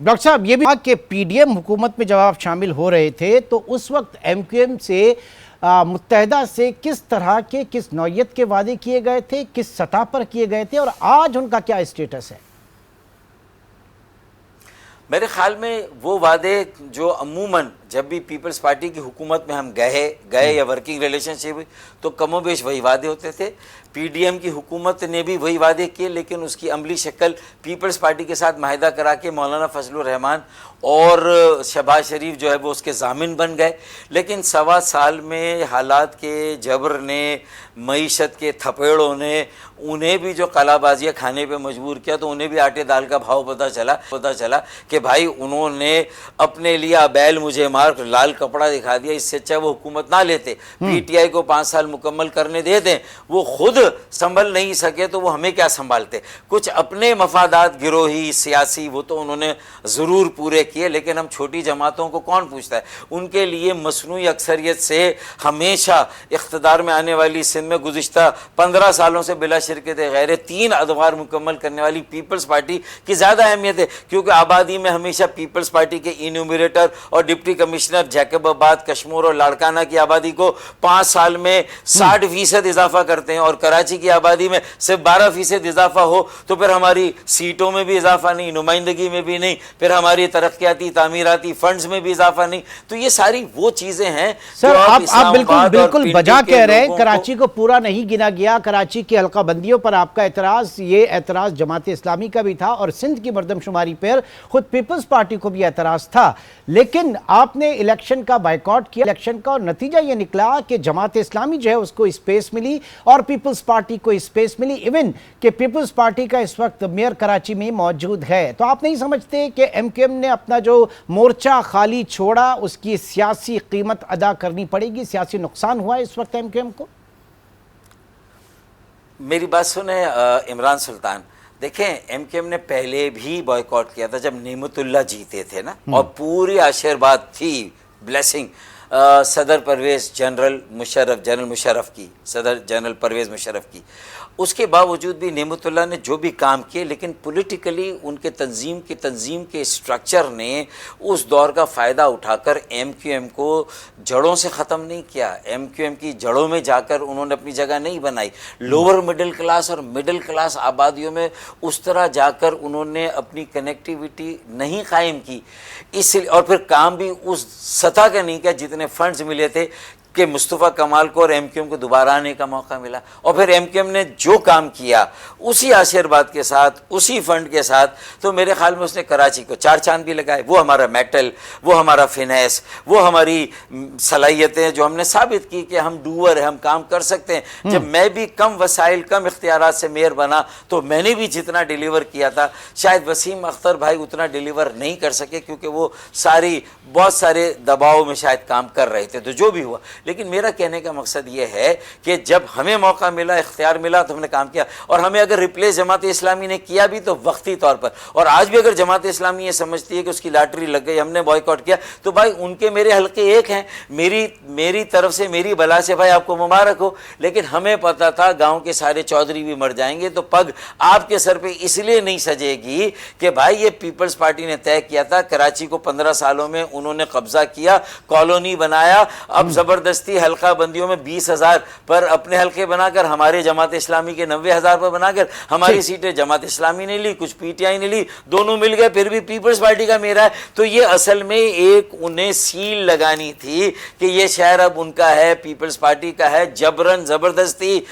Doctor صاحب یہ بھی کہ پی ڈی ایم حکومت میں جب آپ شامل ہو رہے تھے تو اس وقت ایم کیو ایم سے متحدہ سے کس طرح کے کس نوعیت کے وعدے کیے گئے تھے، کس سطح پر کیے گئے تھے اور آج ان کا کیا اسٹیٹس ہے؟ میرے خیال میں وہ وعدے جو عموماً جب بھی پیپلز پارٹی کی حکومت میں ہم گئے یا ورکنگ ریلیشن شپ تو کم و بیش وہی وعدے ہوتے تھے۔ پی ڈی ایم کی حکومت نے بھی وہی وعدے کیے، لیکن اس کی عملی شکل پیپلز پارٹی کے ساتھ معاہدہ کرا کے مولانا فضل الرحمان اور شہباز شریف جو ہے وہ اس کے ضامن بن گئے۔ لیکن سوا سال میں حالات کے جبر نے، معیشت کے تھپیڑوں نے انہیں بھی جو قلع بازیاں کھانے پہ مجبور کیا، تو انہیں بھی آٹے دال کا بھاؤ پتہ چلا کہ بھائی انہوں نے اپنے لیے بیل مجھے مار لال کپڑا دکھا دیا، اس سے اچھا وہ حکومت نہ لیتے، پی ٹی آئی کو 5 سال مکمل کرنے دے دیں، وہ خود سنبھل نہیں سکے تو وہ ہمیں کیا سنبھالتے۔ کچھ اپنے مفادات گروہی سیاسی وہ تو انہوں نے ضرور پورے کیے، لیکن ہم چھوٹی جماعتوں کو کون پوچھتا ہے؟ ان کے لیے مصنوعی اکثریت سے ہمیشہ اقتدار میں آنے والی سندھ میں گزشتہ 15 سالوں سے بلا شرکت غیر 3 ادوار مکمل کرنے والی پیپلز پارٹی کی زیادہ اہمیت ہے، کیونکہ آبادی میں ہمیشہ پیپلز پارٹی کے انیومریٹر اور ڈپٹی کمشنر جیکب آباد، کشمور اور لاڑکانہ کی آبادی کو 5 سال میں 60% اضافہ کرتے ہیں، اور کراچی کی آبادی میں صرف 12% اضافہ ہو تو پھر ہماری سیٹوں میں بھی اضافہ نہیں، نمائندگی میں بھی نہیں، پھر ہماری ترقیاتی تعمیراتی فنڈز میں بھی اضافہ نہیں۔ تو یہ ساری وہ چیزیں ہیں سر، آپ بالکل بجا کہہ رہے ہیں، کراچی کو پورا نہیں گنا گیا۔ کراچی کی حلقہ بندیوں پر آپ کا اعتراض، یہ اعتراض جماعت اسلامی کا بھی تھا اور سندھ کی مردم شماری پر خود پیپلز پارٹی کو بھی اعتراض تھا، لیکن آپ نے الیکشن کا بائیکاٹ کیا الیکشن کا، اور نتیجہ یہ نکلا کہ جماعت اسلامی جو ہے اس کو اسپیس ملی اور پیپلز پارٹی کو اسپیس ملی، ایون کہ پیپلز پارٹی کا اس وقت میئر کراچی میں موجود ہے۔ تو آپ نہیں سمجھتے کہ ایم کیو ایم نے اپنا جو مورچہ خالی چھوڑا اس کی سیاسی قیمت ادا کرنی پڑے گی، سیاسی نقصان ہوا ہے اس وقت ایم کیو ایم کو؟ میری بات سنیں عمران سلطان، دیکھیں ایم کیو ایم نے پہلے بھی بائیکاٹ کیا تھا جب نعمت اللہ جیتے تھے نا، اور پوری آشیرواد تھی، بلیسنگ صدر جنرل مشرف کی، صدر جنرل پرویز مشرف کی، اس کے باوجود بھی نعمت اللہ نے جو بھی کام کیے، لیکن پولیٹیکلی ان کے تنظیم کے اسٹرکچر نے اس دور کا فائدہ اٹھا کر ایم کیو ایم کو جڑوں سے ختم نہیں کیا۔ ایم کیو ایم کی جڑوں میں جا کر انہوں نے اپنی جگہ نہیں بنائی، لوور مڈل کلاس اور مڈل کلاس آبادیوں میں اس طرح جا کر انہوں نے اپنی کنیکٹیویٹی نہیں قائم کی، اس لیے اور پھر کام بھی اس سطح کا نہیں کیا جتنے فنڈز ملے تھے کہ مصطفیٰ کمال کو اور ایم کیو ایم کو دوبارہ آنے کا موقع ملا۔ اور پھر ایم کیو ایم نے جو کام کیا اسی آشیرواد کے ساتھ، اسی فنڈ کے ساتھ، تو میرے خیال میں اس نے کراچی کو 4 چاند بھی لگائے۔ وہ ہمارا میٹل، وہ ہمارا فینیس، وہ ہماری صلاحیتیں جو ہم نے ثابت کی کہ ہم ڈوور ہیں، ہم کام کر سکتے ہیں۔ جب میں بھی کم وسائل کم اختیارات سے میئر بنا تو میں نے بھی جتنا ڈیلیور کیا تھا شاید وسیم اختر بھائی اتنا ڈیلیور نہیں کر سکے، کیونکہ وہ بہت سارے دباؤ میں شاید کام کر رہے تھے، تو جو بھی ہوا۔ لیکن میرا کہنے کا مقصد یہ ہے کہ جب ہمیں موقع ملا، اختیار ملا، تو ہم نے کام کیا، اور ہمیں اگر ریپلیس جماعت اسلامی نے کیا بھی تو وقتی طور پر، اور آج بھی اگر جماعت اسلامی یہ سمجھتی ہے کہ اس کی لاٹری لگ گئی، ہم نے بائیکاٹ کیا، تو بھائی ان کے میرے حلقے ایک ہیں، میری طرف سے میری بلا سے بھائی آپ کو مبارک ہو، لیکن ہمیں پتا تھا گاؤں کے سارے چودھری بھی مر جائیں گے، تو پگ آپ کے سر پہ اس لیے نہیں سجے گی کہ بھائی یہ پیپلز پارٹی نے طے کیا تھا، کراچی کو 15 سالوں میں انہوں نے قبضہ کیا، کالونی بنایا، اب زبردستی حلقہ بندیوں میں 20,000 پر اپنے حلقے بنا کر، ہمارے جماعت اسلامی کے 90,000 پر بنا کر ہماری سیٹیں جماعت اسلامی نے لی، کچھ پی ٹی آئی نے لی، دونوں مل گئے، پھر بھی پیپلز پارٹی کا میرا ہے۔ تو یہ اصل میں ایک انہیں سیل لگانی تھی کہ یہ شہر اب ان کا ہے، پیپلز پارٹی کا ہے، جبرن زبردستی